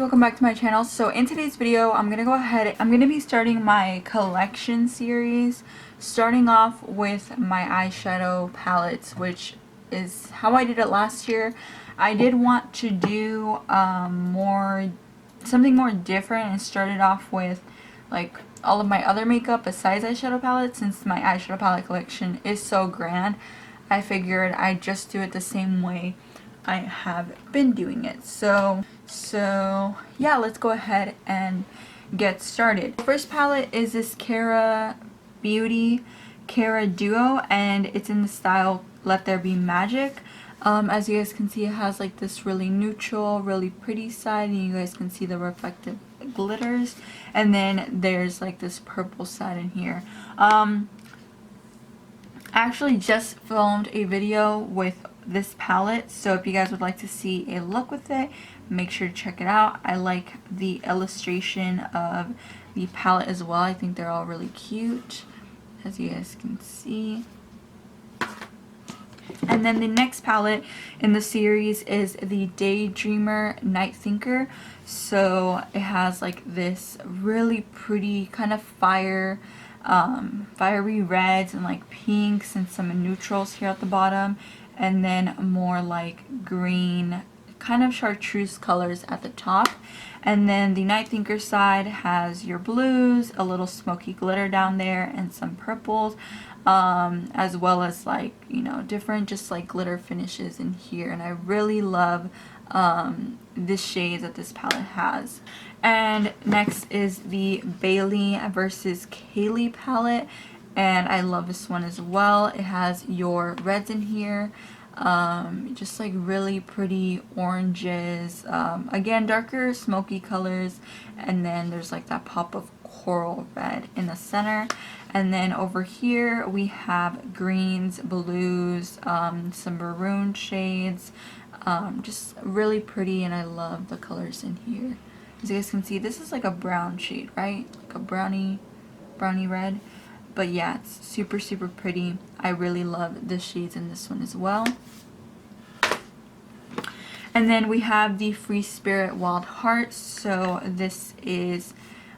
welcome back to my channel. So in today's video, I'm gonna be starting my collection series, starting off with my eyeshadow palettes, which is how I did it last year. I did want to do something more different and started off with like all of my other makeup besides eyeshadow palettes. Since my eyeshadow palette collection is so grand, I figured I'd just do it the same way I have been doing it. So yeah, let's go ahead and get started. First palette is this Kara Beauty Kara Duo, and it's in the style Let There Be Magic. As you guys can see, it has like this really neutral, really pretty side, and you guys can see the reflective glitters, and then there's like this purple side in here. I actually just filmed a video with this palette, so if you guys would like to see a look with it, make sure to check it out. I like the illustration of the palette as well. I think they're all really cute, as you guys can see. And then the next palette in the series is the Daydreamer Night Thinker. So it has like this really pretty kind of fiery reds and like pinks and some neutrals here at the bottom, and then more like green kind of chartreuse colors at the top. And then the Night Thinker side has your blues, a little smoky glitter down there, and some purples, as well as like, you know, different just like glitter finishes in here. And I really love the shades that this palette has. And next is the Bailey versus Kaylee palette, and I love this one as well. It has your reds in here, just like really pretty oranges, again darker smoky colors, and then there's like that pop of coral red in the center. And then over here we have greens, blues, some maroon shades, just really pretty, and I love the colors in here. As you guys can see, this is like a brown shade, right? Like a brownie red. But yeah, it's super pretty. I really love the shades in this one as well. And then we have the Free Spirit Wild Heart. So this is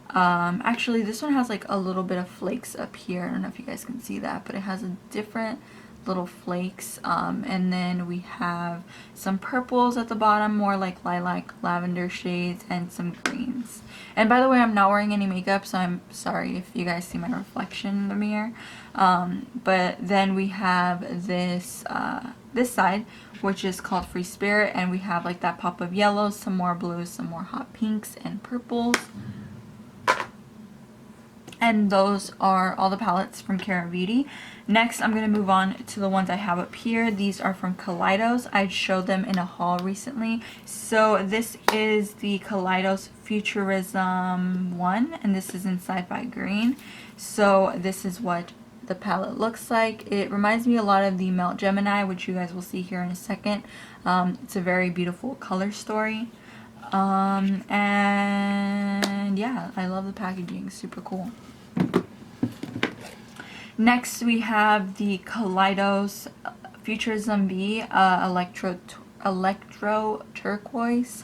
actually, this one has like a little bit of flakes up here. I don't know if you guys can see that, but it has a different little flakes, and then we have some purples at the bottom, more like lilac lavender shades, and some greens. And by the way, I'm not wearing any makeup, so I'm sorry if you guys see my reflection in the mirror. But then we have this this side, which is called Free Spirit, and we have like that pop of yellows, some more blues, some more hot pinks and purples. And those are all the palettes from Kara Beauty. Next, I'm going to move on to the ones I have up here. These are from Kaleidos. I showed them in a haul recently. So this is the Kaleidos Futurism one, and this is in Sci-Fi Green. So this is what the palette looks like. It reminds me a lot of the Melt Gemini, which you guys will see here in a second. It's a very beautiful color story. And yeah, I love the packaging, super cool. Next we have the Kaleidos Futurism B Electro Turquoise,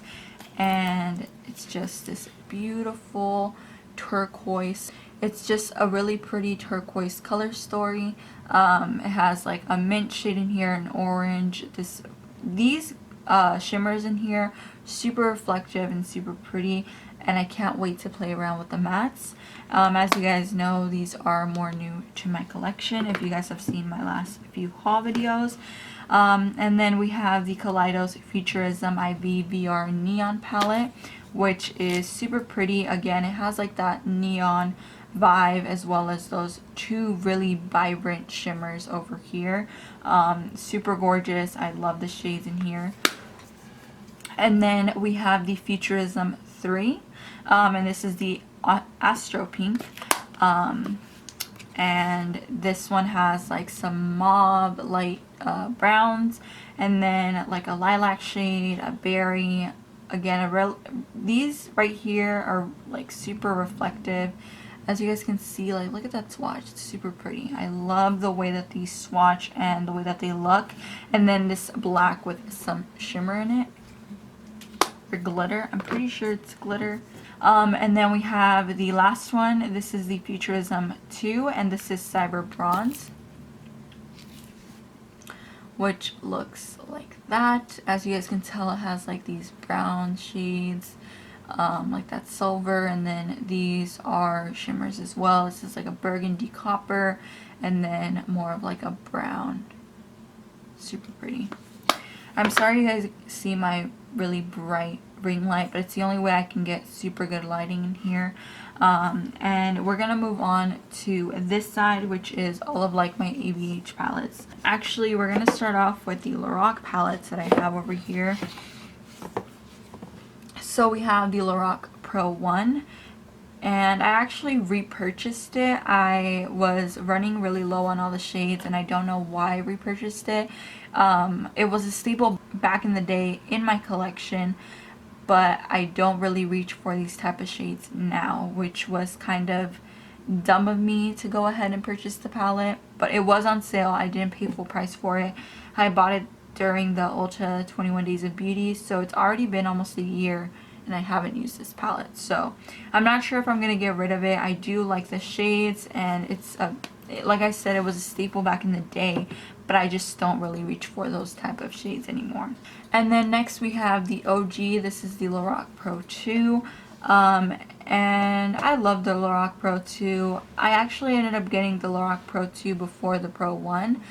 and it's just this beautiful turquoise. It's just a really pretty turquoise color story. It has like a mint shade in here, an orange. These shimmers in here, super reflective and super pretty, and I can't wait to play around with the mattes. As you guys know, these are more new to my collection if you guys have seen my last few haul videos. And then we have the Kaleidos Futurism IV VR Neon palette, which is super pretty. Again, it has like that neon vibe, as well as those two really vibrant shimmers over here. Super gorgeous. I love the shades in here. And then we have the Futurism 3, and this is the Astro Pink, and this one has like some mauve light browns, and then like a lilac shade, a berry. Again, these right here are like super reflective. As you guys can see, like, look at that swatch. It's super pretty. I love the way that these swatch and the way that they look. And then this black with some shimmer in it. or glitter. I'm pretty sure it's glitter. And then we have the last one. This is the Futurism 2, and this is Cyber Bronze, which looks like that. As you guys can tell, it has like these brown shades, like that silver, and then these are shimmers as well. This is like a burgundy copper, and then more of like a brown. Super pretty. I'm sorry you guys see my really bright ring light, but it's the only way I can get super good lighting in here. And we're gonna move on to this side, which is all of like my ABH palettes. Actually, we're gonna start off with the Lorac palettes that I have over here. So we have the Lorac Pro 1, and I actually repurchased it. I was running really low on all the shades, and I don't know why I repurchased it. It was a staple back in the day in my collection, but I don't really reach for these type of shades now, which was kind of dumb of me to go ahead and purchase the palette. But it was on sale. I didn't pay full price for it. I bought it during the Ulta 21 Days of Beauty, so it's already been almost a year and I haven't used this palette, so I'm not sure if I'm gonna get rid of it. I do like the shades, and it's like I said, it was a staple back in the day, but I just don't really reach for those type of shades anymore. And then next we have the OG. This is the Lorac Pro 2, and I love the Lorac Pro 2. I actually ended up getting the Lorac Pro 2 before the Pro 1,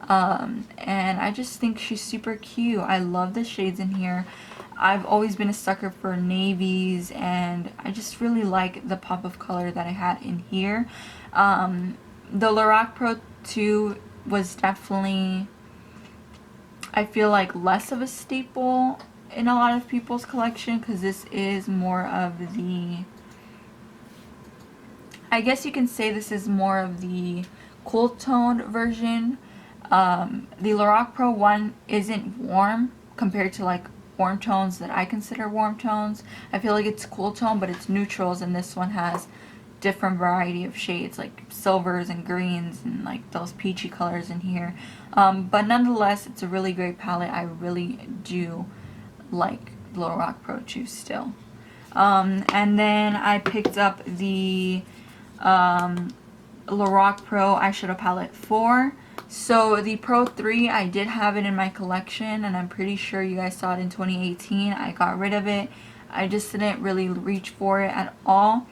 and I just think she's super cute. I love the shades in here. I've always been a sucker for navies, and I just really like the pop of color that I had in here. The Lorac Pro 2 was definitely, I feel like, less of a staple in a lot of people's collection, because this is more of the, I guess you can say this is more of the cool toned version. The Lorac Pro 1 isn't warm compared to like warm tones that I consider warm tones. I feel like it's cool tone, but it's neutrals, and this one has different variety of shades like silvers and greens and like those peachy colors in here. But nonetheless, it's a really great palette. I really do like the Lorac Pro 2 still. And then I picked up the Lorac Pro Eyeshadow Palette 4. So the Pro 3, I did have it in my collection, and I'm pretty sure you guys saw it in 2018. I got rid of it. I just didn't really reach for it at all.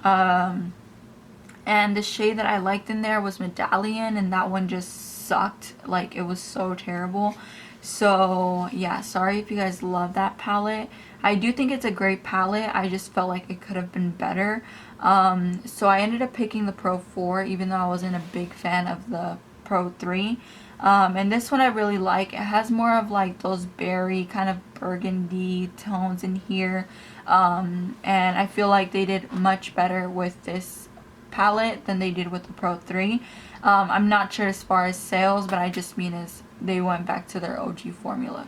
And the shade that I liked in there was Medallion, and that one just sucked. Like, it was so terrible. So yeah, sorry if you guys love that palette. I do think it's a great palette. I just felt like it could have been better. So I ended up picking the Pro 4, even though I wasn't a big fan of the Pro 3. And this one I really like. It has more of like those berry kind of burgundy tones in here. And I feel like they did much better with this palette than they did with the Pro 3. I'm not sure as far as sales, but I just mean as they went back to their OG formula.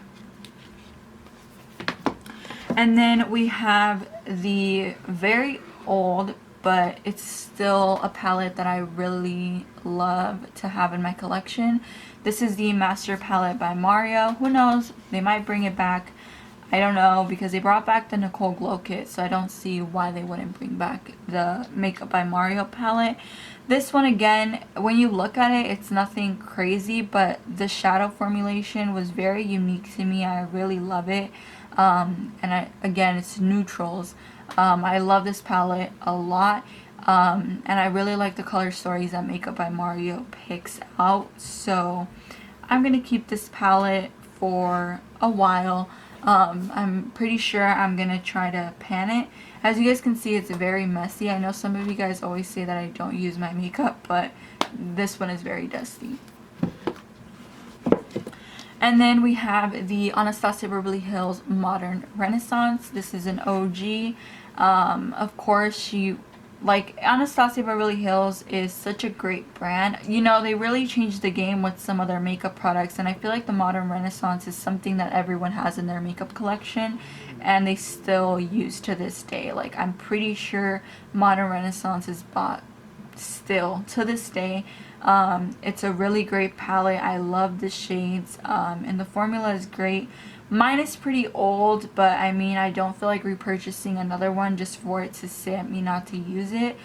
And then we have the very old, but it's still a palette that I really love to have in my collection. This is the Master Palette by Mario. Who knows? They might bring it back. I don't know, because they brought back the Nicole Glow Kit, so I don't see why they wouldn't bring back the Makeup by Mario palette. This one, again, when you look at it, it's nothing crazy, but the shadow formulation was very unique to me. I really love it. And again, it's neutrals. I love this palette a lot. And I really like the color stories that Makeup by Mario picks out. So I'm going to keep this palette for a while. I'm pretty sure I'm going to try to pan it. As you guys can see, it's very messy. I know some of you guys always say that I don't use my makeup, but this one is very dusty. And then we have the Anastasia Beverly Hills Modern Renaissance. This is an OG. Of course, Anastasia Beverly Hills is such a great brand. You know, they really changed the game with some of their makeup products, and I feel like the Modern Renaissance is something that everyone has in their makeup collection, and they still use to this day. Like, I'm pretty sure Modern Renaissance is bought still to this day. It's a really great palette. I love the shades, and the formula is great. Mine is pretty old, but I mean, I don't feel like repurchasing another one just for it to sit at me not to use it.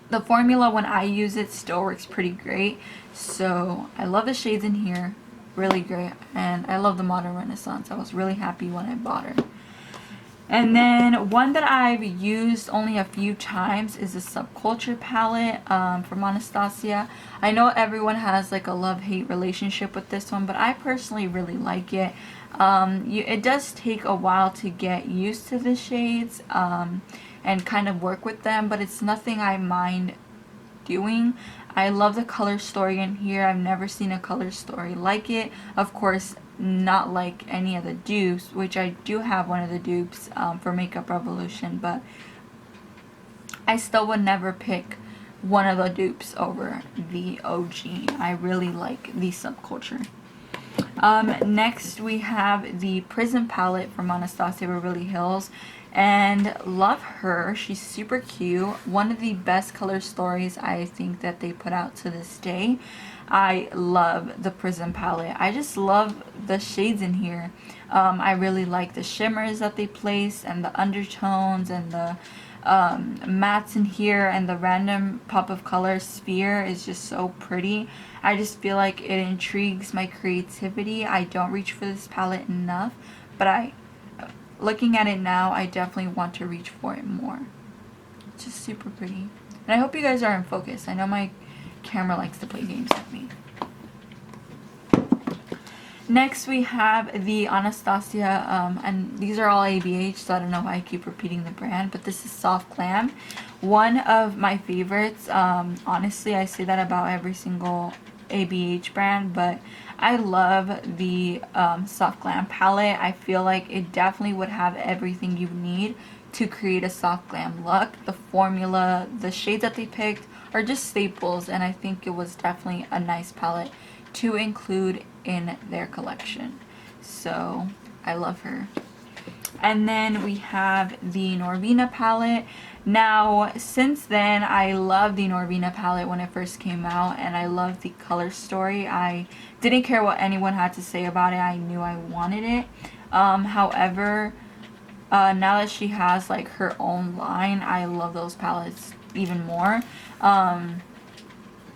The formula when I use it still works pretty great. So I love the shades in here, really great. And I love the Modern Renaissance. I was really happy when I bought her. And then one that I've used only a few times is the Subculture palette from Anastasia. I know everyone has like a love-hate relationship with this one, but I personally really like it. It does take a while to get used to the shades and kind of work with them, but it's nothing I mind doing. I love the color story in here. I've never seen a color story like it. Of course, not like any of the dupes, which I do have one of the dupes for Makeup Revolution, but I still would never pick one of the dupes over the OG. I really like the Subculture. Next we have the Prism palette from Anastasia Beverly Hills, and love her. She's super cute. One of the best color stories I think that they put out to this day. I love the Prism palette. I just love the shades in here. I really like the shimmers that they place and the undertones and the mattes in here, and the random pop of color sphere is just so pretty. I just feel like it intrigues my creativity. I don't reach for this palette enough, but looking at it now, I definitely want to reach for it more. It's just super pretty. And I hope you guys are in focus. I know my camera likes to play games with me. Next we have the Anastasia, and these are all ABH, so I don't know why I keep repeating the brand, but this is Soft Glam. One of my favorites. Honestly, I say that about every single ABH brand, but I love the Soft Glam palette. I feel like it definitely would have everything you need to create a soft glam look. The formula, the shades that they picked are just staples, and I think it was definitely a nice palette to include in their collection. So I love her. And then we have the Norvina palette. Now, since then, I loved the Norvina palette when it first came out, and I loved the color story. I didn't care what anyone had to say about it. I knew I wanted it. However, now that she has like her own line, I love those palettes even more.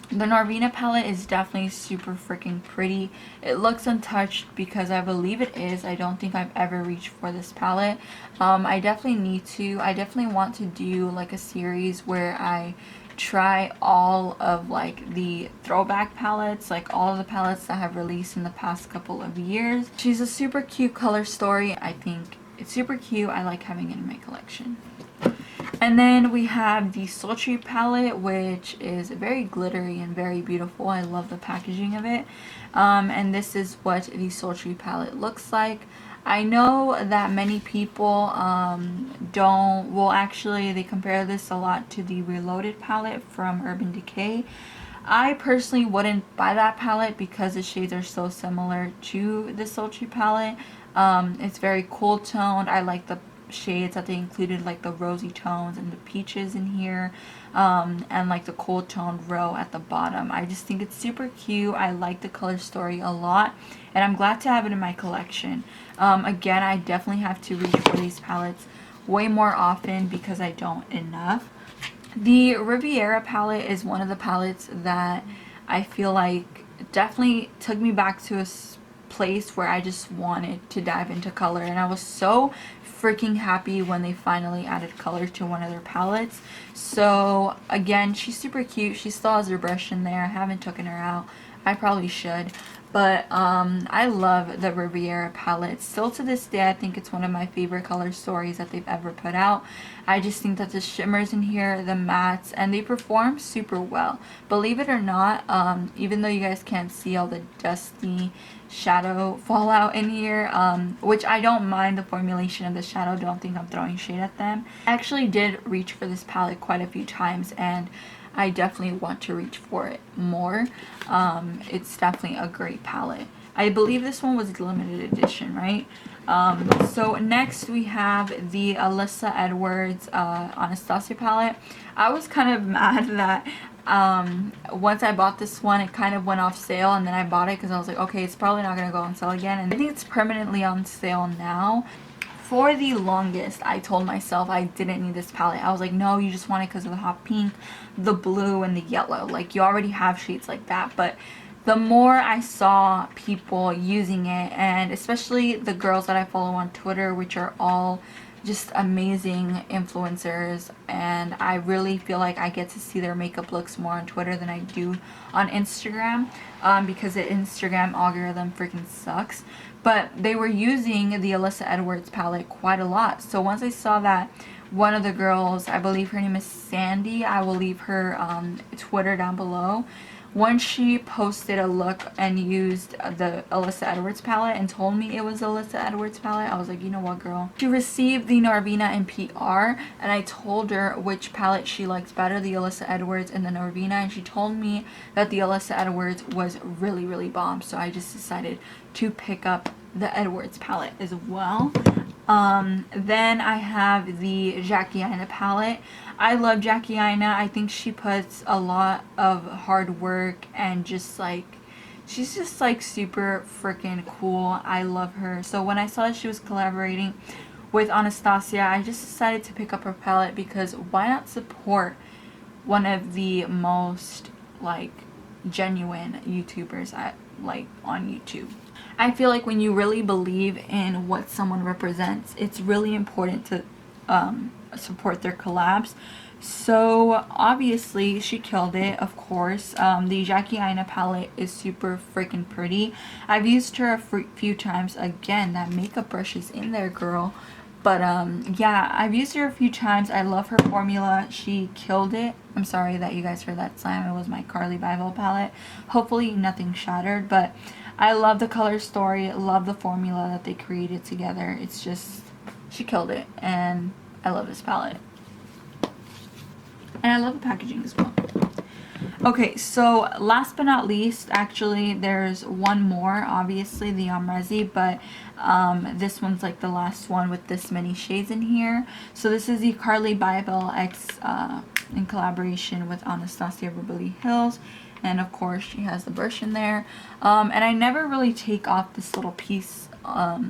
The Norvina palette is definitely super freaking pretty. It looks untouched because I believe it is. I don't think I've ever reached for this palette. I definitely need to. I definitely want to do like a series where I try all of like the throwback palettes, like all of the palettes that have released in the past couple of years. She's a super cute color story. I think it's super cute. I like having it in my collection. And then we have the Sultry palette, which is very glittery and very beautiful. I love the packaging of it. And this is what the Sultry palette looks like. I know that many people they compare this a lot to the Reloaded palette from Urban Decay. I personally wouldn't buy that palette because the shades are so similar to the Sultry palette. It's very cool toned. I like the shades that they included, like the rosy tones and the peaches in here, and like the cool toned row at the bottom. I just think it's super cute. I like the color story a lot, and I'm glad to have it in my collection. Again, I definitely have to reach for these palettes way more often because I don't enough. The Riviera palette is one of the palettes that I feel like definitely took me back to a place where I just wanted to dive into color, and I was so freaking happy when they finally added color to one of their palettes. So again, she's super cute. She still has her brush in there. I haven't taken her out. I probably should. But I love the Riviera palette. Still to this day, I think it's one of my favorite color stories that they've ever put out. I just think that the shimmers in here, the mattes, and they perform super well. Believe it or not, even though you guys can't see all the dusty shadow fallout in here, which I don't mind the formulation of the shadow. Don't think I'm throwing shade at them. I actually did reach for this palette quite a few times, and I definitely want to reach for it more. It's definitely a great palette. I believe this one was limited edition, right? So next we have the Alyssa Edwards Anastasia palette. I was kind of mad that once I bought this one, it kind of went off sale, and then I bought it because I was like, okay, it's probably not gonna go on sale again, and I think it's permanently on sale now. For the longest, I told myself I didn't need this palette. I was like, no, you just want it because of the hot pink, the blue, and the yellow. Like, you already have shades like that. But the more I saw people using it, and especially the girls that I follow on Twitter, which are all just amazing influencers, and I really feel like I get to see their makeup looks more on Twitter than I do on Instagram, because the Instagram algorithm freaking sucks. But they were using the Alyssa Edwards palette quite a lot. So once I saw that one of the girls, I believe her name is Sandy, I will leave her Twitter down below, once she posted a look and used the Alyssa Edwards palette and told me it was Alyssa Edwards palette, I was like, you know what, girl. She received the Norvina in PR, and I told her which palette she liked better, the Alyssa Edwards and the Norvina, and she told me that the Alyssa Edwards was really, really bomb. So I just decided to pick up the Edwards palette as well. Then I have the Jackie Aina palette. I love Jackie Aina. I think she puts a lot of hard work, and just like, she's just like super freaking cool. I love her. So when I saw that she was collaborating with Anastasia, I just decided to pick up her palette, because why not support one of the most like genuine YouTubers on YouTube. I feel like when you really believe in what someone represents, it's really important to support their collabs. So obviously she killed it, of course. The Jackie Aina palette is super freaking pretty. I've used her a few times. Again, that makeup brush is in there, girl. But yeah, I've used her a few times. I love her formula. She killed it. I'm sorry that you guys heard that slam. It was my Carly Bible palette. Hopefully nothing shattered, but I love the color story. Love the formula that they created together. It's just, she killed it, and I love this palette. And I love the packaging as well. Okay, so last but not least, actually, there's one more, obviously, the Omrezi, but this one's like the last one with this many shades in here. So this is the Carly Bible X in collaboration with Anastasia Beverly Hills. And of course, she has the brush in there. And I never really take off this little piece of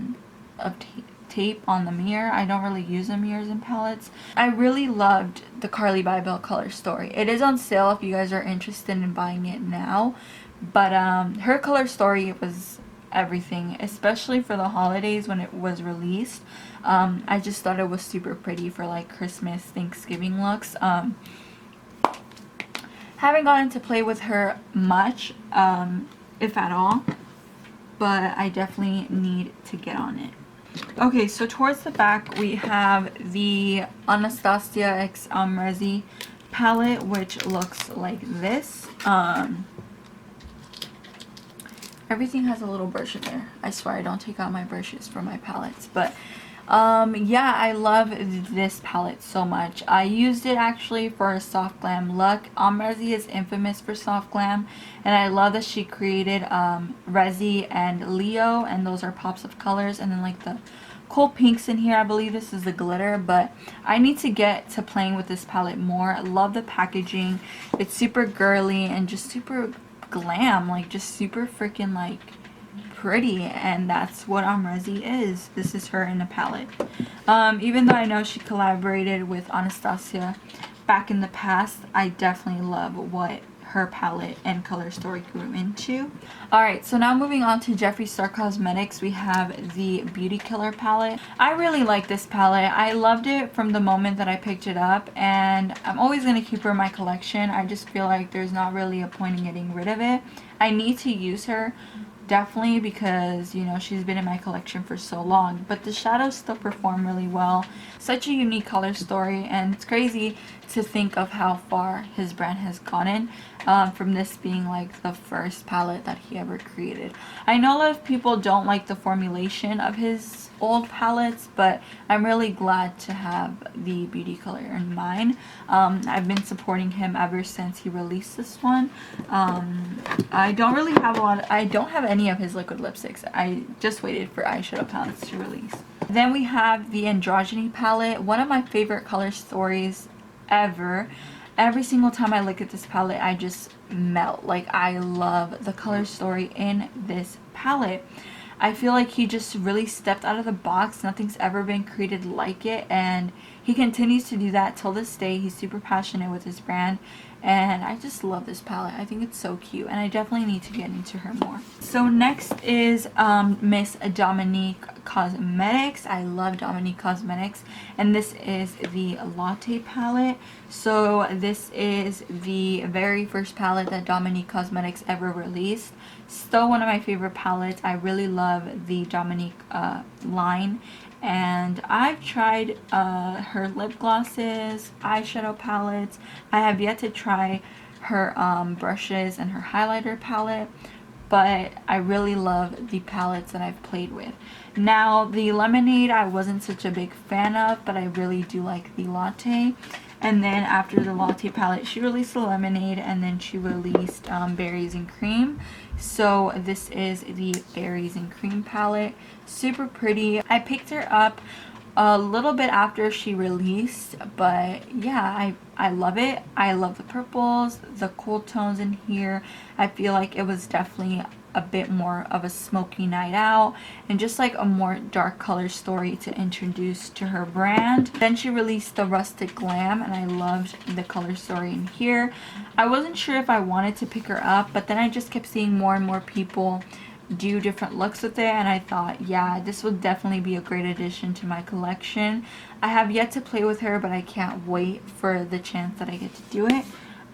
tape on the mirror. I don't really use the mirrors and palettes. I really loved the Carly Bible color story. It is on sale if you guys are interested in buying it now. But her color story was everything, especially for the holidays when it was released. I just thought it was super pretty for like Christmas, Thanksgiving looks. Haven't gotten to play with her much, if at all, but I definitely need to get on it. Okay, so towards the back we have the Anastasia X Omrezi palette, which looks like this. Everything has a little brush in there. I swear I don't take out my brushes for my palettes, but yeah, I love this palette so much. I used it actually for a soft glam look. Omrezi is infamous for soft glam, and I love that she created Rezi and Leo, and those are pops of colors, and then like the cool pinks in here. I believe this is the glitter, but I need to get to playing with this palette more. I love the packaging. It's super girly and just super glam, like just super freaking like pretty, and that's what Omrezi is. This is her in a palette. Even though I know she collaborated with Anastasia back in the past, I definitely love what her palette and color story grew into. Alright, so now moving on to Jeffree Star Cosmetics, we have the Beauty Killer palette. I really like this palette. I loved it from the moment that I picked it up, and I'm always going to keep her in my collection. I just feel like there's not really a point in getting rid of it. I need to use her, definitely, because you know she's been in my collection for so long, but the shadows still perform really well. Such a unique color story, and it's crazy to think of how far his brand has gotten, from this being like the first palette that he ever created. I know a lot of people don't like the formulation of his old palettes, but I'm really glad to have the Beauty Color in mine. I've been supporting him ever since he released this one. I don't really have I don't have any of his liquid lipsticks. I just waited for eyeshadow palettes to release. Then we have the Androgyny palette, one of my favorite color stories ever. every single time I look at this palette, I just melt. Like, I love the color story in this palette. I feel like he just really stepped out of the box. Nothing's ever been created like it, and he continues to do that till this day. He's super passionate with his brand, and I just love this palette. I think it's so cute, and I definitely need to get into her more. So next is Miss Dominique Cosmetics. I love Dominique Cosmetics, and this is the Latte palette. So this is the very first palette that Dominique Cosmetics ever released. Still one of my favorite palettes. I really love the Dominique line, and I've tried her lip glosses, eyeshadow palettes. I have yet to try her brushes and her highlighter palette, but I really love the palettes that I've played with. Now, the Lemonade I wasn't such a big fan of, but I really do like the Latte. And then after the Latte palette, she released the Lemonade, and then she released Berries and Cream. So this is the Berries and Cream palette. Super pretty. I picked her up a little bit after she released, but yeah, I love it. I love the purples, the cool tones in here. I feel like it was definitely a bit more of a smoky night out, and just like a more dark color story to introduce to her brand. Then she released the Rustic Glam, and I loved the color story in here. I wasn't sure if I wanted to pick her up, but then I just kept seeing more and more people do different looks with it, and I thought, yeah, this would definitely be a great addition to my collection. I have yet to play with her, but I can't wait for the chance that I get to do it.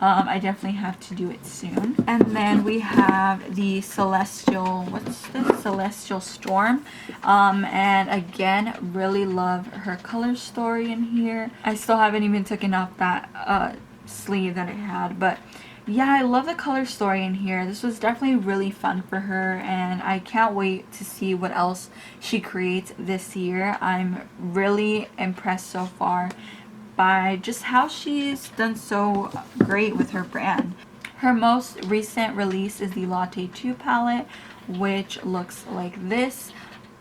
I definitely have to do it soon. And then we have the Celestial, what's this? Celestial Storm. And again, really love her color story in here. I still haven't even taken off that sleeve that it had, but yeah, I love the color story in here. This was definitely really fun for her, and I can't wait to see what else she creates this year. I'm really impressed so far by just how she's done so great with her brand. Her most recent release is the Latte 2 palette, which looks like this.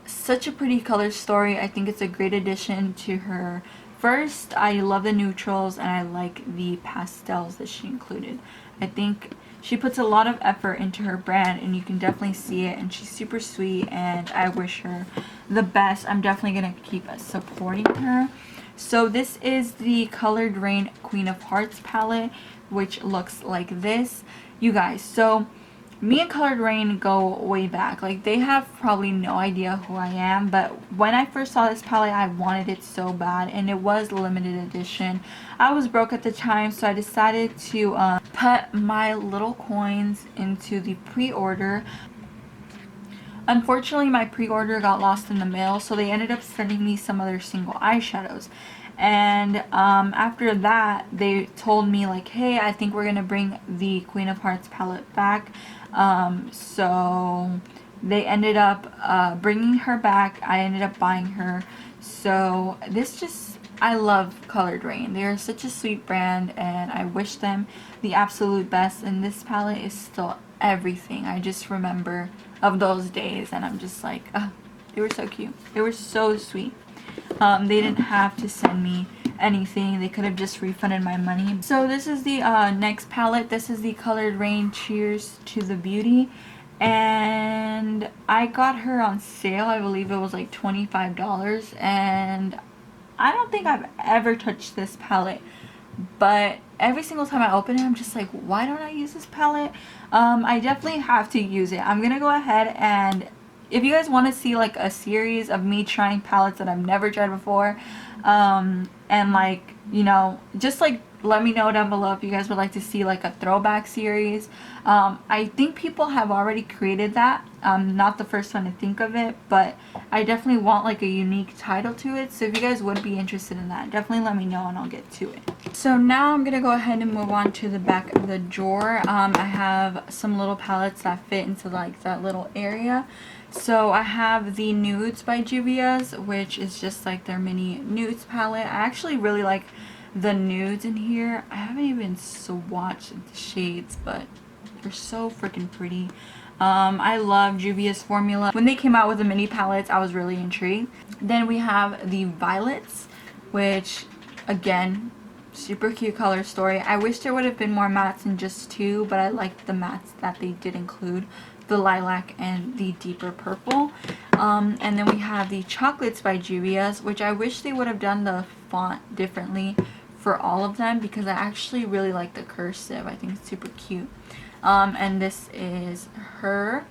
Such a pretty color story. I think it's a great addition to her. First, I love the neutrals, and I like the pastels that she included. I think she puts a lot of effort into her brand, and you can definitely see it, and she's super sweet, and I wish her the best. I'm definitely going to keep supporting her. So this is the Colored Raine Queen of Hearts palette, which looks like this. You guys, so me and Colored Raine go way back. Like, they have probably no idea who I am, but when I first saw this palette, I wanted it so bad, and it was limited edition. I was broke at the time, so I decided to put my little coins into the pre-order. Unfortunately, my pre-order got lost in the mail, so they ended up sending me some other single eyeshadows. And after that, they told me, like, hey, I think we're gonna bring the Queen of Hearts palette back. So they ended up bringing her back. I ended up buying her. So this just, I love Colored Raine. They're such a sweet brand, and I wish them the absolute best. And this palette is still everything. I just remember of those days, and I'm just like, oh, they were so cute. They were so sweet. They didn't have to send me anything. They could have just refunded my money. So this is the next palette. This is the Colored Raine Cheers to the Beauty, and I got her on sale. I believe it was like $25, and I don't think I've ever touched this palette, but every single time I open it, I'm just like, why don't I use this palette? I definitely have to use it. I'm gonna go ahead, and if you guys want to see like a series of me trying palettes that I've never tried before, and like, you know, just like let me know down below if you guys would like to see like a throwback series. I think people have already created that. I'm not the first one to think of it, but I definitely want like a unique title to it. So if you guys would be interested in that, definitely let me know and I'll get to it. So now I'm gonna go ahead and move on to the back of the drawer. I have some little palettes that fit into like that little area. So I have the Nudes by Juvia's, which is just like their mini nudes palette. I actually really like the nudes in here. I haven't even swatched the shades, but they're so freaking pretty. I love Juvia's formula. When they came out with the mini palettes, I was really intrigued. Then we have the Violets, which again, Super cute color story. I wish there would have been more mattes than just 2, but I liked the mattes that they did include, the lilac and the deeper purple. And then we have the Chocolates by Juvia's, which I wish they would have done the font differently for all of them, because I actually really like the cursive. I think it's super cute. And this is her.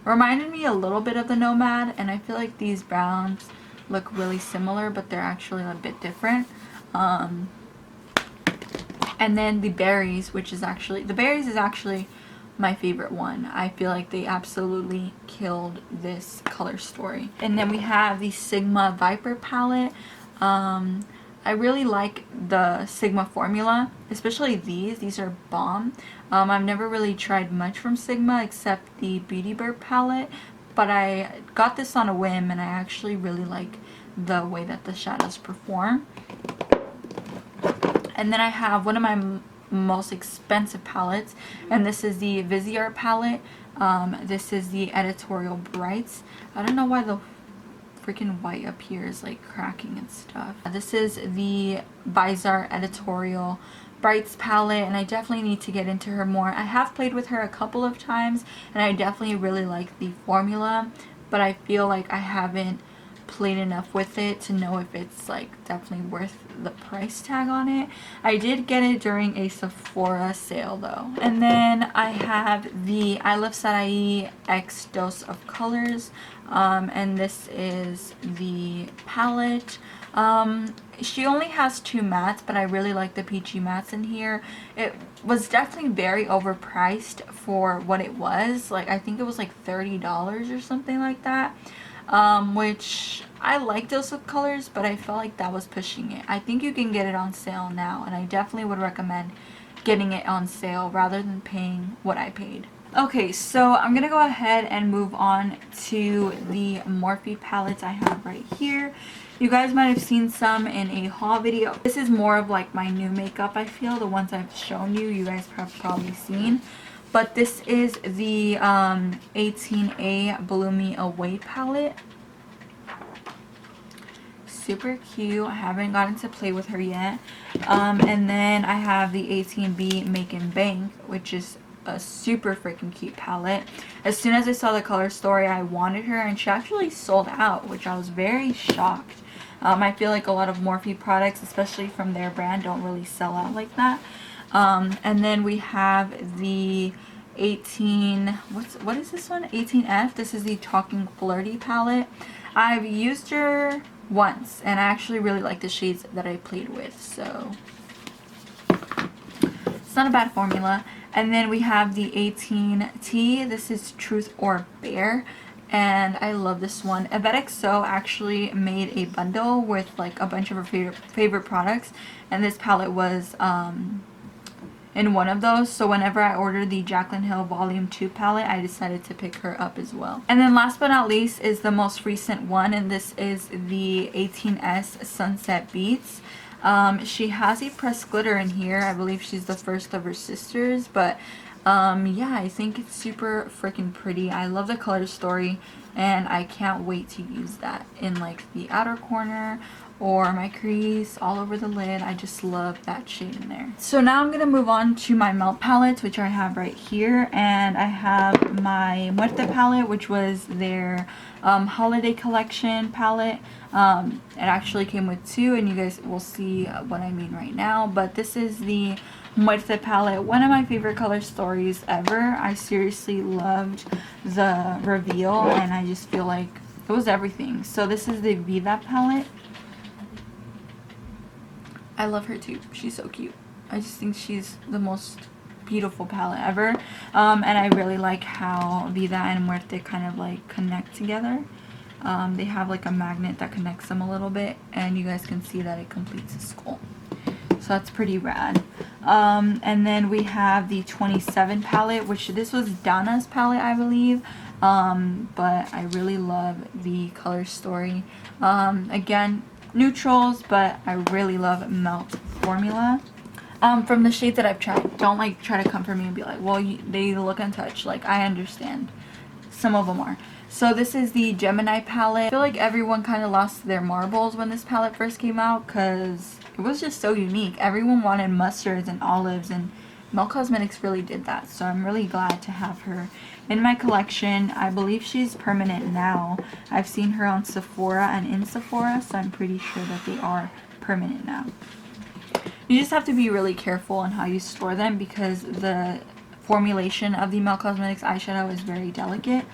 Reminded me a little bit of the Nomad, and I feel like these browns look really similar, but they're actually a bit different. And then the Berries, which is actually, the Berries is actually my favorite one. I feel like they absolutely killed this color story. And then we have the Sigma Viper palette. I really like the Sigma formula, especially these. These are bomb. I've never really tried much from Sigma except the Beauty Burp palette, but I got this on a whim and I actually really like the way that the shadows perform. And then I have one of my most expensive palettes, and this is the Viseart palette. This is the Editorial Brights. I don't know why the freaking white up here is like cracking and stuff. This is the Viseart Editorial Brights palette, and I definitely need to get into her more. I have played with her a couple of times, and I definitely really like the formula, but I feel like I haven't played enough with it to know if it's like definitely worth the price tag on it. I did get it during a Sephora sale though. And then I have the I Love Sarai X Dose of Colors, and this is the palette. She only has 2 mattes, but I really like the peachy mattes in here. It was definitely very overpriced for what it was. Like, I think it was like $30 or something like that. Which I like those colors, but I felt like that was pushing it. I think you can get it on sale now, and I definitely would recommend getting it on sale rather than paying what I paid. Okay, so I'm gonna go ahead and move on to the Morphe palettes I have right here. You guys might have seen some in a haul video. This is more of like my new makeup, I feel. The ones I've shown you, you guys have probably seen. But this is the 18A Blow Me Away palette. Super cute. I haven't gotten to play with her yet. And then I have the 18B Make and Bank, which is a super freaking cute palette. As soon as I saw the color story, I wanted her, and she actually sold out, which I was very shocked. I feel like a lot of Morphe products, especially from their brand, don't really sell out like that. And then we have the 18, what is this one? 18F. This is the Talking Flirty palette. I've used her once, and I actually really like the shades that I played with, so it's not a bad formula. And then we have the 18T. This is Truth or Bear, and I love this one. EvetXO actually made a bundle with like a bunch of her favorite products, and this palette was in one of those. So whenever I ordered the Jaclyn Hill Volume 2 palette, I decided to pick her up as well. And then last but not least is the most recent one, and this is the 18S Sunset Beats. She has a pressed glitter in here. I believe she's the first of her sisters, but yeah, I think it's super freaking pretty. I love the color story, and I can't wait to use that in like the outer corner or my crease, all over the lid. I just love that shade in there. So now I'm gonna move on to my melt palettes, which I have right here. And I have my Muerte palette, which was their holiday collection palette. It actually came with 2, and you guys will see what I mean right now. But this is the Muerte palette, one of my favorite color stories ever. I seriously loved the reveal, and I just feel like it was everything. So this is the Vida palette. I love her too. She's so cute. I just think she's the most beautiful palette ever. And I really like how Vida and Muerte kind of like connect together. They have like a magnet that connects them a little bit, and you guys can see that it completes the skull. So that's pretty rad. And then we have the 27 palette, which this was Dana's palette, I believe. But I really love the color story. Again, neutrals, but I really love melt formula. From the shades that I've tried, don't like try to come for me and be like, well, they look untouched. Like, I understand some of them are. So this is the Gemini palette. I feel like everyone kind of lost their marbles when this palette first came out because it was just so unique. Everyone wanted mustards and olives, and Mel Cosmetics really did that. So I'm really glad to have her in my collection. I believe she's permanent now. I've seen her on Sephora and in Sephora, so I'm pretty sure that they are permanent now. You just have to be really careful on how you store them because the formulation of the Mel Cosmetics eyeshadow is very delicate.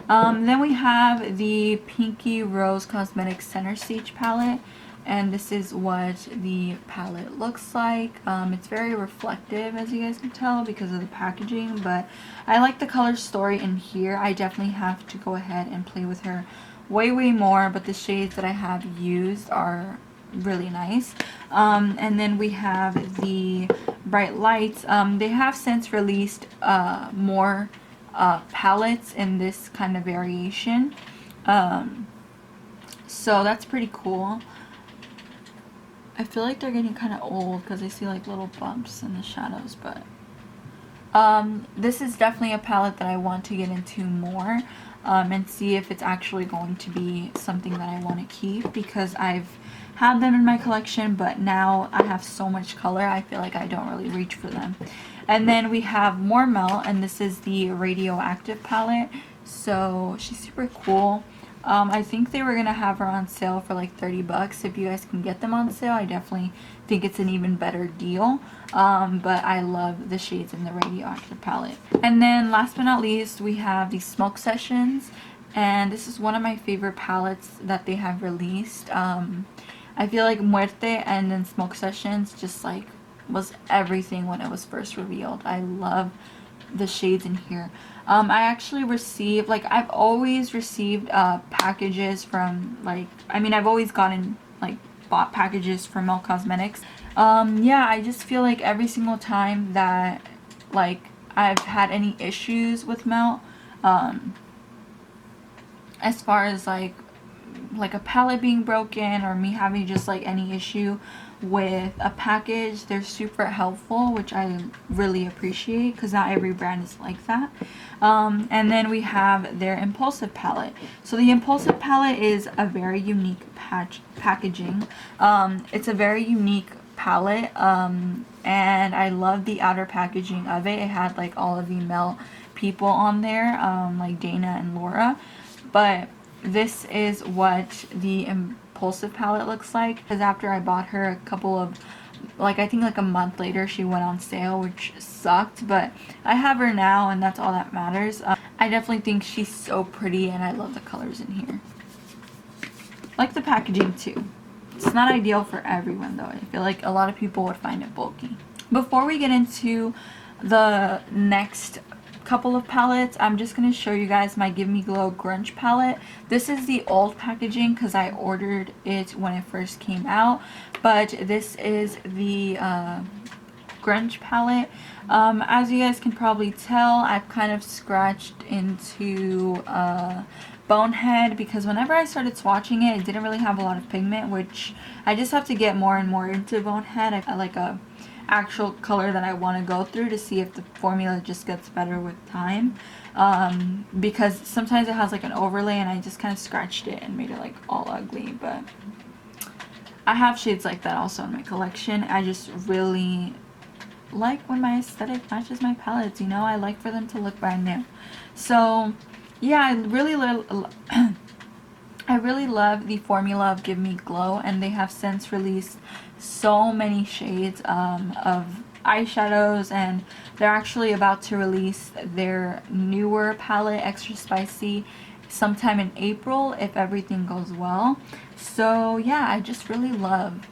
Then we have the Pinky Rose Cosmetics Center Stage palette, and this is what the palette looks like. It's very reflective, as you guys can tell, because of the packaging, but I like the color story in here. I definitely have to go ahead and play with her way more, but the shades that I have used are really nice. And then we have the Bright Lights. They have since released more palettes in this kind of variation, so that's pretty cool. I feel like they're getting kind of old because I see like little bumps in the shadows, but this is definitely a palette that I want to get into more and see if it's actually going to be something that I want to keep, because I've had them in my collection, but now I have so much color I feel like I don't really reach for them. And then we have more Mel, and this is the Radioactive palette. So she's super cool. I think they were going to have her on sale for like 30 bucks. If you guys can get them on sale, I definitely think it's an even better deal. But I love the shades in the Radioactive palette. And then last but not least, we have the Smoke Sessions. And this is one of my favorite palettes that they have released. I feel like Muerte and then Smoke Sessions just like was everything when it was first revealed. I love the shades in here. I actually received, like, I've always received packages from, like, I mean, I've always gotten, like, bought packages from Mel Cosmetics. Yeah, I just feel like every single time that, like, I've had any issues with Mel, as far as, like a palette being broken or me having just, like, any issue with a package, they're super helpful, which I really appreciate because not every brand is like that. And then we have their Impulsive palette. So the Impulsive palette is a very unique packaging. It's a very unique palette, and I love the outer packaging of it. It had like all of the Mel people on there, like Dana and Laura, but this is what the Impulsive palette looks like, because after I bought her a couple of, like, I think like a month later she went on sale, which sucked, but I have her now and that's all that matters. I definitely think she's so pretty and I love the colors in here. I like the packaging too. It's not ideal for everyone though. I feel like a lot of people would find it bulky. Before we get into the next couple of palettes, I'm just going to show you guys my Give Me Glow Grunge palette. This is the old packaging because I ordered it when it first came out, but this is the Grunge palette. As you guys can probably tell, I've kind of scratched into Bonehead because whenever I started swatching it, it didn't really have a lot of pigment, which I just have to get more and more into Bonehead. I like a actual color that I want to go through to see if the formula just gets better with time, because sometimes it has like an overlay and I just kind of scratched it and made it like all ugly. But I have shades like that also in my collection. I just really like when my aesthetic matches my palettes, you know. I like for them to look brand new. So yeah, I really love the formula of Give Me Glow, and they have since released so many shades of eyeshadows, and they're actually about to release their newer palette, Extra Spicy, sometime in April if everything goes well. So yeah, I just really love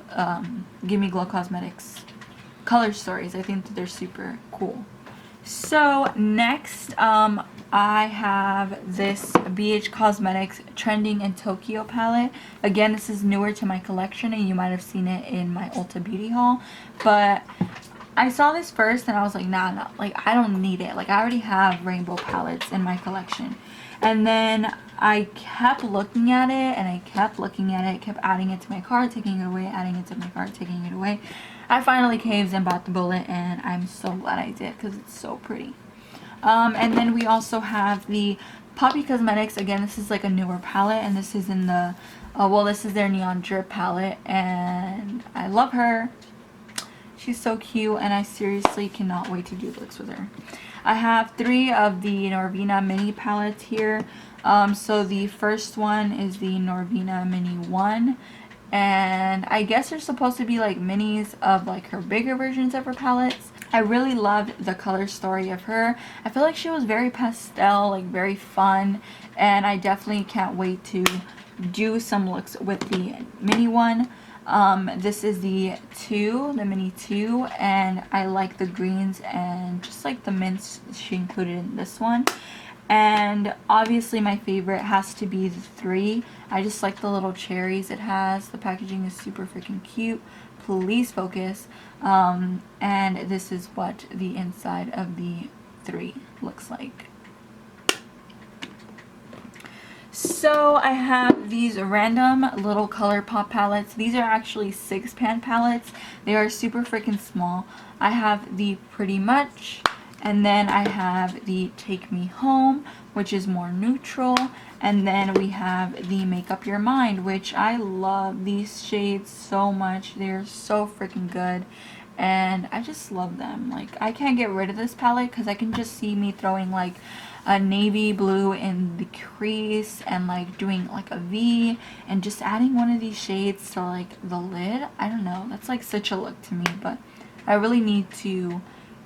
Give Me Glow Cosmetics color stories. I think that they're super cool. So next, I have this BH Cosmetics Trending in Tokyo palette. Again, this is newer to my collection and you might have seen it in my Ulta Beauty haul. But I saw this first and I was like, nah, like I don't need it. Like I already have rainbow palettes in my collection. And then I kept looking at it and I kept looking at it, kept adding it to my cart, taking it away, adding it to my cart, taking it away. I finally caved and bought the bullet, and I'm so glad I did because it's so pretty. And then we also have the Poppy Cosmetics, again, this is like a newer palette, and this is in the, well, this is their Neon Drip palette, and I love her. She's so cute, and I seriously cannot wait to do looks with her. I have 3 of the Norvina mini palettes here. So the first one is the Norvina Mini 1. And I guess they're supposed to be like minis of like her bigger versions of her palettes. I really loved the color story of her. I feel like she was very pastel, like very fun. And I definitely can't wait to do some looks with the mini one. This is the mini 2, and I like the greens and just like the mints she included in this one. And obviously my favorite has to be the 3. I just like the little cherries it has. The packaging is super freaking cute. Please focus. And this is what the inside of the 3 looks like. So I have these random little Colourpop palettes. These are actually 6-pan palettes. They are super freaking small. I have the Pretty Much, and then I have the Take Me Home, which is more neutral, and then we have the Make Up Your Mind, which I love these shades so much. They're so freaking good, and I just love them. Like, I can't get rid of this palette because I can just see me throwing like a navy blue in the crease and like doing like a V and just adding one of these shades to like the lid. I don't know, that's like such a look to me, but I really need to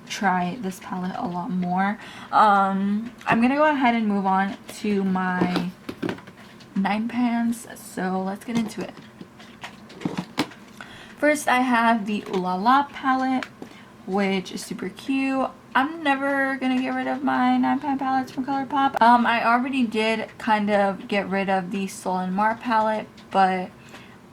try this palette a lot more. I'm gonna go ahead and move on to my 9 pans, so let's get into it. First I have the Ooh La La palette, which is super cute. I'm never gonna get rid of my 9-pan palettes from Colourpop. I already did kind of get rid of the Sol and Mar palette, but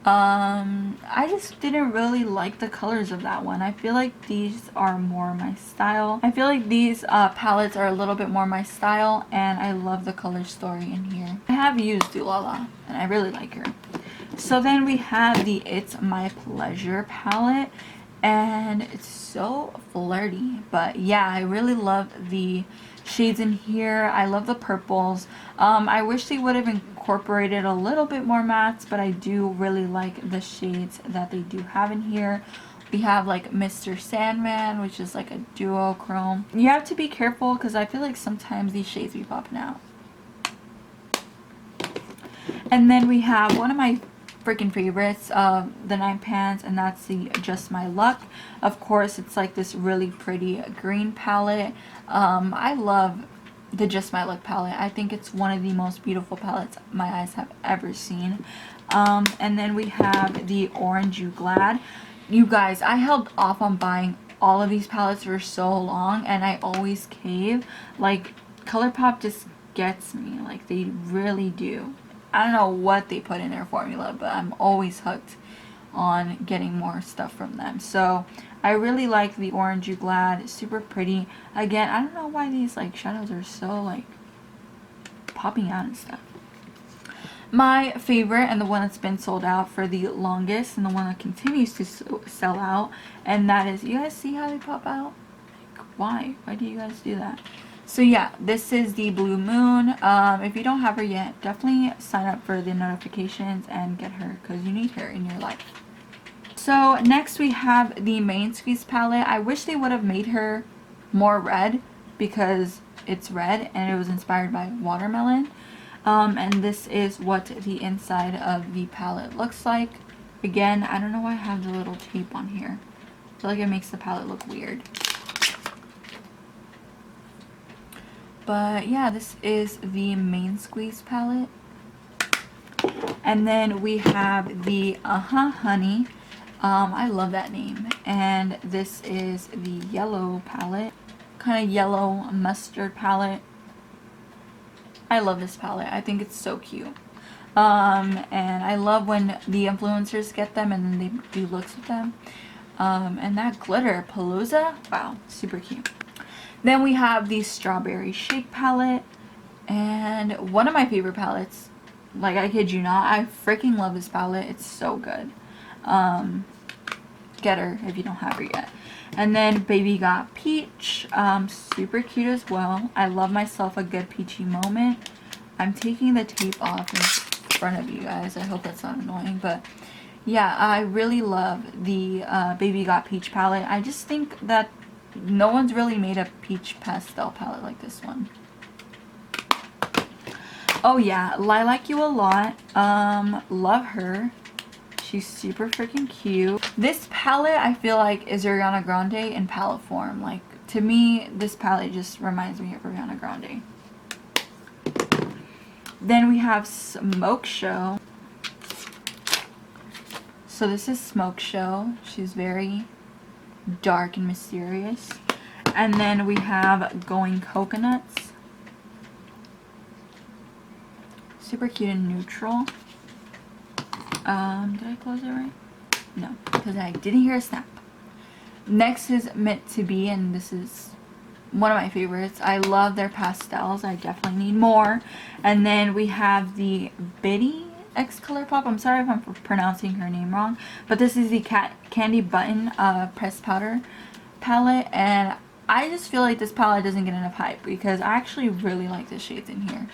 I just didn't really like the colors of that one. I feel like these are more my style. I feel like these palettes are a little bit more my style, and I love the color story in here. I have used Ooh La La, and I really like her. So then we have the It's My Pleasure palette, and it's so flirty, but yeah, I really love the shades in here. I love the purples. I wish they would have incorporated a little bit more mattes, but I do really like the shades that they do have in here. We have like Mr. Sandman, which is like a duochrome. You have to be careful because I feel like sometimes these shades be popping out. And then we have one of my freaking favorites of the 9 pans, and that's the Just My Luck. Of course, it's like this really pretty green palette. I love the Just My Luck palette. I think it's one of the most beautiful palettes my eyes have ever seen. And then we have the Orange You Glad. You guys, I held off on buying all of these palettes for so long, and I always cave. Like, Colourpop just gets me. Like, they really do. I don't know what they put in their formula, but I'm always hooked on getting more stuff from them. So I really like the Orange You Glad. It's super pretty. Again, I don't know why these like shadows are so like popping out and stuff. My favorite, and the one that's been sold out for the longest, and the one that continues to sell out, and that is, you guys see how they pop out? Like, why? Why do you guys do that? So yeah, this is the Blue Moon. If you don't have her yet, definitely sign up for the notifications and get her, because you need her in your life. So next we have the Main Squeeze palette. I wish they would have made her more red, because it's red and it was inspired by watermelon. And this is what the inside of the palette looks like. Again, I don't know why I have the little tape on here. I feel like it makes the palette look weird. But yeah, this is the Main Squeeze palette. And then we have the Honey. I love that name. And this is the yellow palette. Kind of yellow mustard palette. I love this palette. I think it's so cute. And I love when the influencers get them and then they do looks with them. And that glitter, Palooza, wow, super cute. Then we have the Strawberry Shake palette, and one of my favorite palettes, like I kid you not, I freaking love this palette. It's so good. Get her if you don't have her yet. And then Baby Got Peach, super cute as well. I love myself a good peachy moment. I'm taking the tape off in front of you guys. I hope that's not annoying, but yeah, I really love the Baby Got Peach palette. I just think that no one's really made a peach pastel palette like this one. Oh yeah, Lilac You a Lot. Love her. She's super freaking cute. This palette I feel like is Ariana Grande in palette form. Like, to me, this palette just reminds me of Ariana Grande. Then we have Smoke Show. So this is Smoke Show. She's very dark and mysterious. And then we have Going Coconuts. Super cute and neutral. Did I close it right? No, because I didn't hear a snap. Next is Meant to Be, and this is one of my favorites. I love their pastels. I definitely need more. And then we have the Biddy X Colourpop. I'm sorry if I'm pronouncing her name wrong, but this is the Candy Button pressed powder palette, and I just feel like this palette doesn't get enough hype because I actually really like the shades in here.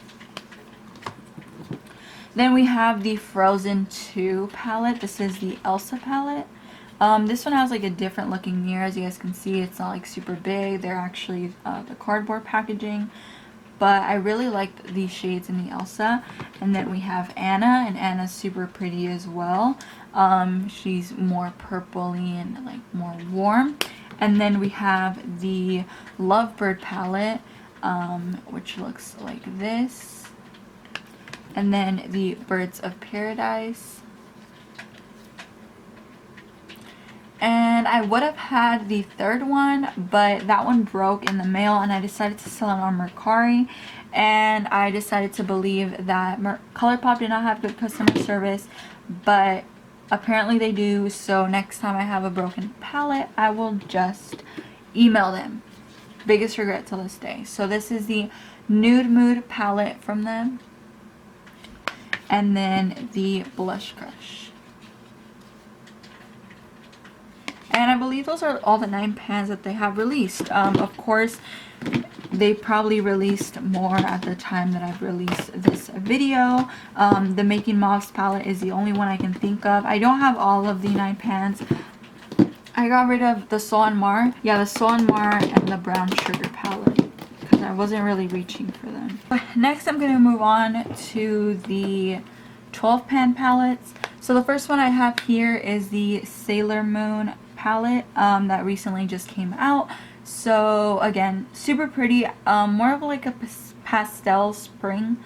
Then we have the Frozen 2 palette. This is the Elsa palette. This one has like a different looking mirror. As you guys can see, it's not like super big. They're actually the cardboard packaging. But I really like these shades in the Elsa. And then we have Anna, and Anna's super pretty as well. She's more purpley and like more warm. And then we have the Lovebird palette, which looks like this. And then the Birds of Paradise. And I would have had the third one, but that one broke in the mail and I decided to sell it on Mercari. And I decided to believe that Colourpop did not have good customer service, but apparently they do. So next time I have a broken palette, I will just email them. Biggest regret till this day. So this is the Nude Mood palette from them. And then the Blush Crush. And I believe those are all the 9 pans that they have released. Of course, they probably released more at the time that I've released this video. The Making Mauves palette is the only one I can think of. I don't have all of the 9 pans. I got rid of the Sol and Mar. Yeah, the Sol and Mar and the Brown Sugar palette, because I wasn't really reaching for them. Next, I'm going to move on to the 12 pan palettes. So the first one I have here is the Sailor Moon palette that recently just came out. So again, super pretty, more of like a pastel spring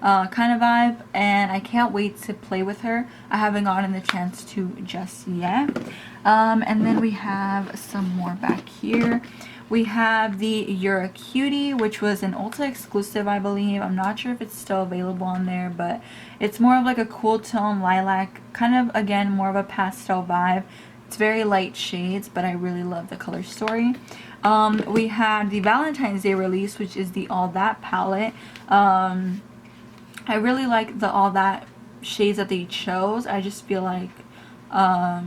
kind of vibe, and I can't wait to play with her. I haven't gotten the chance to just yet. And then we have some more back here. We have the You're a Cutie, which was an Ulta exclusive, I believe. I'm not sure if it's still available on there, but it's more of like a cool tone lilac, kind of, again, more of a pastel vibe. It's very light shades, but I really love the color story. We had the Valentine's Day release, which is the All That palette. I really like the All That shades that they chose. I just feel like I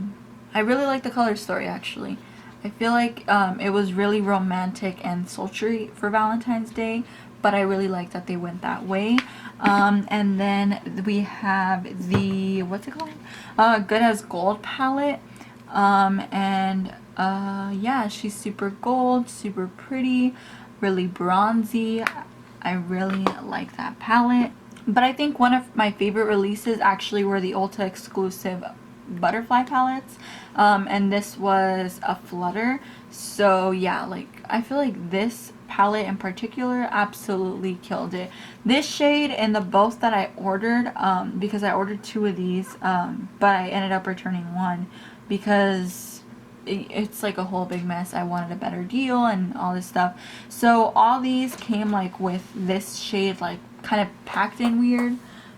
really like the color story, actually. I feel like it was really romantic and sultry for Valentine's Day, but I really like that they went that way. And then we have the, what's it called? Good as Gold palette. Yeah, she's super gold, super pretty, really bronzy. I really like that palette. But I think one of my favorite releases actually were the Ulta exclusive butterfly palettes, and this was a Flutter. So yeah, like I feel like this palette in particular absolutely killed it. This shade and the both that I ordered, because I ordered 2 of these, but I ended up returning 1 because it's like a whole big mess. I wanted a better deal and all this stuff. So all these came like with this shade like kind of packed in weird,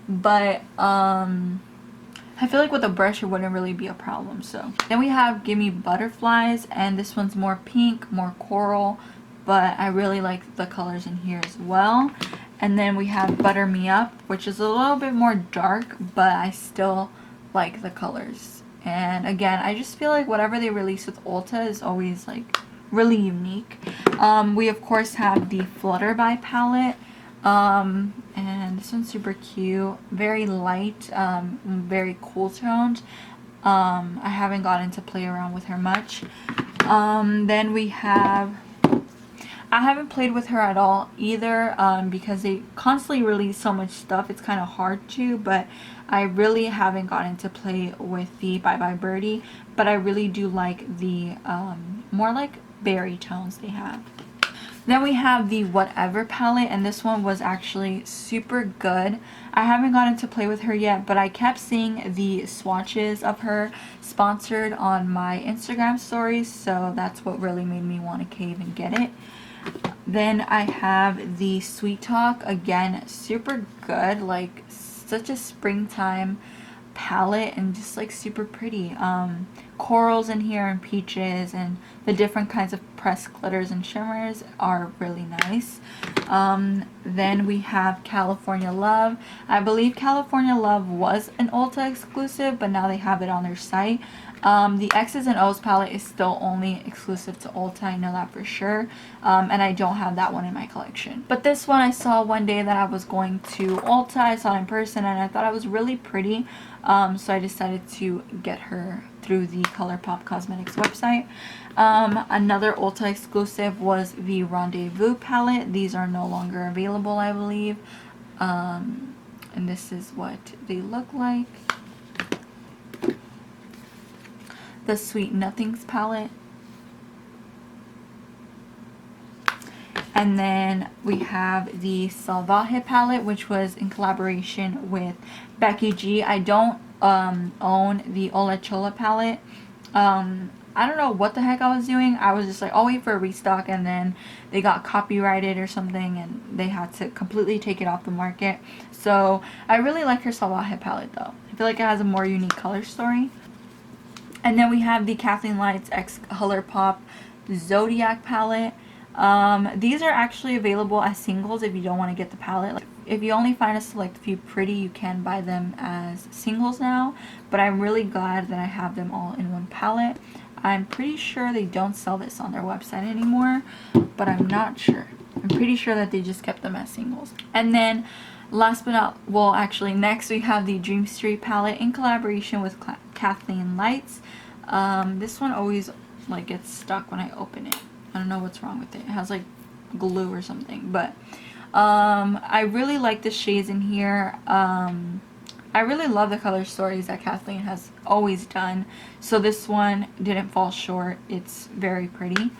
but I feel like with a brush it wouldn't really be a problem. So then we have Gimme Butterflies, and this one's more pink, more coral, but I really like the colors in here as well. And then we have Butter Me Up, which is a little bit more dark, but I still like the colors. And again, I just feel like whatever they release with Ulta is always like really unique. We of course have the Flutterby palette. And this one's super cute, very light, very cool toned. I haven't gotten to play around with her much. Then we have, I haven't played with her at all either, because they constantly release so much stuff. It's kind of hard to, but I really haven't gotten to play with the Bye Bye Birdie, but I really do like the more like berry tones they have. Then we have the Whatever palette, and this one was actually super good. I haven't gotten to play with her yet, but I kept seeing the swatches of her sponsored on my Instagram stories, so that's what really made me want to cave and get it. Then I have the Sweet Talk, again, super good, like such a springtime palette and just like super pretty. Corals in here and peaches, and the different kinds of pressed glitters and shimmers are really nice. Then we have California Love. I believe California Love was an Ulta exclusive, but now they have it on their site. The X's and O's palette is still only exclusive to Ulta, I know that for sure, and I don't have that one in my collection. But this one I saw one day that I was going to Ulta. I saw it in person and I thought it was really pretty, so I decided to get her through the Colourpop Cosmetics website. Another Ulta exclusive was the Rendezvous palette. These are no longer available, I believe, and this is what they look like. The Sweet Nothings palette. And then we have the Salvaje palette, which was in collaboration with Becky G. I don't own the Ola Chola palette. I don't know what the heck I was doing. I was just like, I'll wait for a restock, and then they got copyrighted or something and they had to completely take it off the market. So I really like her Salvaje palette though. I feel like it has a more unique color story. And then we have the Kathleen Lights X Colourpop Zodiac palette. These are actually available as singles if you don't want to get the palette. Like, if you only find a select few pretty, you can buy them as singles now. But I'm really glad that I have them all in one palette. I'm pretty sure they don't sell this on their website anymore, but I'm not sure. I'm pretty sure that they just kept them as singles. And then last but not, well actually next we have the Dream Street palette in collaboration with Kathleen Lights. This one always like gets stuck when I open it. I don't know what's wrong with it. It has like glue or something, but I really like the shades in here. I really love the color stories that Kathleen has always done, so this one didn't fall short. It's very pretty.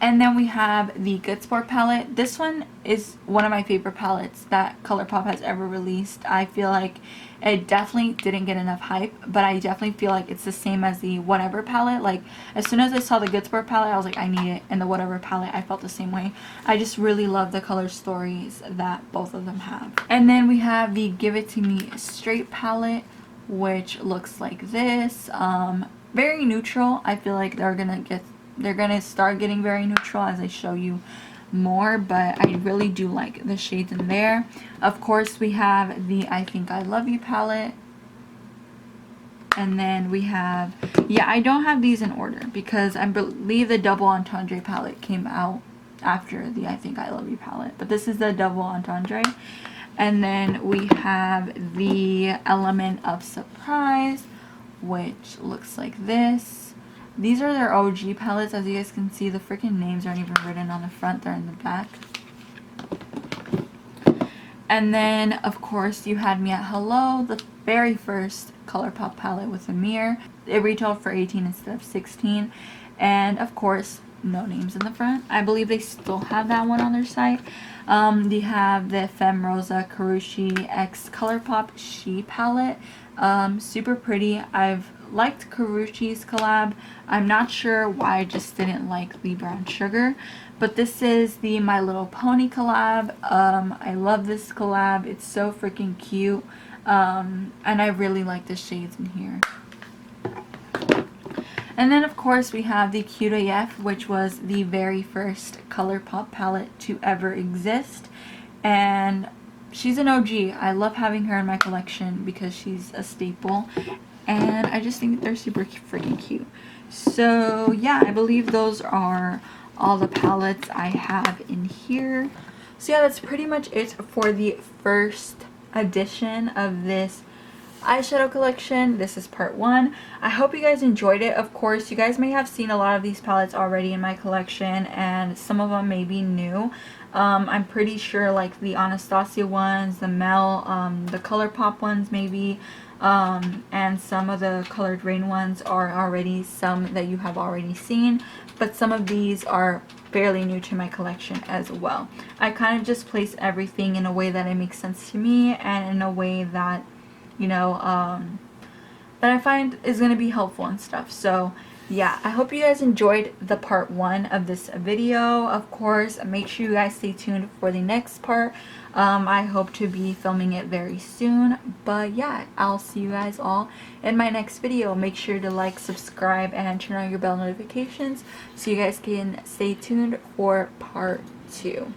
And then we have the Good Sport palette. This one is one of my favorite palettes that Colourpop has ever released. I feel like it definitely didn't get enough hype, but I definitely feel like it's the same as the Whatever palette. Like, as soon as I saw the Good Sport palette, I was like, I need it. And the Whatever palette, I felt the same way. I just really love the color stories that both of them have. And then we have the Give It To Me Straight palette, which looks like this. Very neutral. I feel like they're gonna start getting very neutral as I show you more, but I really do like the shades in there. Of course, we have the I Think I Love You palette, and then we have, yeah, I don't have these in order because I believe the Double Entendre palette came out after the I Think I Love You palette, but this is the Double Entendre. And then we have the Element of Surprise, which looks like this. These are their OG palettes. As you guys can see, the freaking names aren't even written on the front, they're in the back. And then, of course, You Had Me at Hello, the very first Colourpop palette with a mirror. It retailed for $18 instead of $16. And, of course, no names in the front. I believe they still have that one on their site. They have the Femme Rosa Karushi X Colourpop She palette. Super pretty. I've liked Karushi's collab. I'm not sure why I just didn't like the Brown Sugar, but this is the My Little Pony collab. I love this collab. It's so freaking cute, and I really like the shades in here. And then of course we have the Cute AF, which was the very first Colourpop palette to ever exist, and she's an OG. I love having her in my collection because she's a staple, and I just think they're super freaking cute. So yeah, I believe those are all the palettes I have in here. So yeah, that's pretty much it for the first edition of this eyeshadow collection. This is part 1. I hope you guys enjoyed it. Of course, you guys may have seen a lot of these palettes already in my collection, and some of them may be new. I'm pretty sure like the Anastasia ones, the the Colourpop ones maybe, and some of the colored Raine ones are already some that you have already seen, but some of these are fairly new to my collection as well. I kind of just place everything in a way that it makes sense to me, and in a way that, you know, that I find is going to be helpful and stuff. So yeah, I hope you guys enjoyed the part 1 of this video. Of course, make sure you guys stay tuned for the next part. I hope to be filming it very soon. But yeah, I'll see you guys all in my next video. Make sure to like, subscribe, and turn on your bell notifications so you guys can stay tuned for part 2.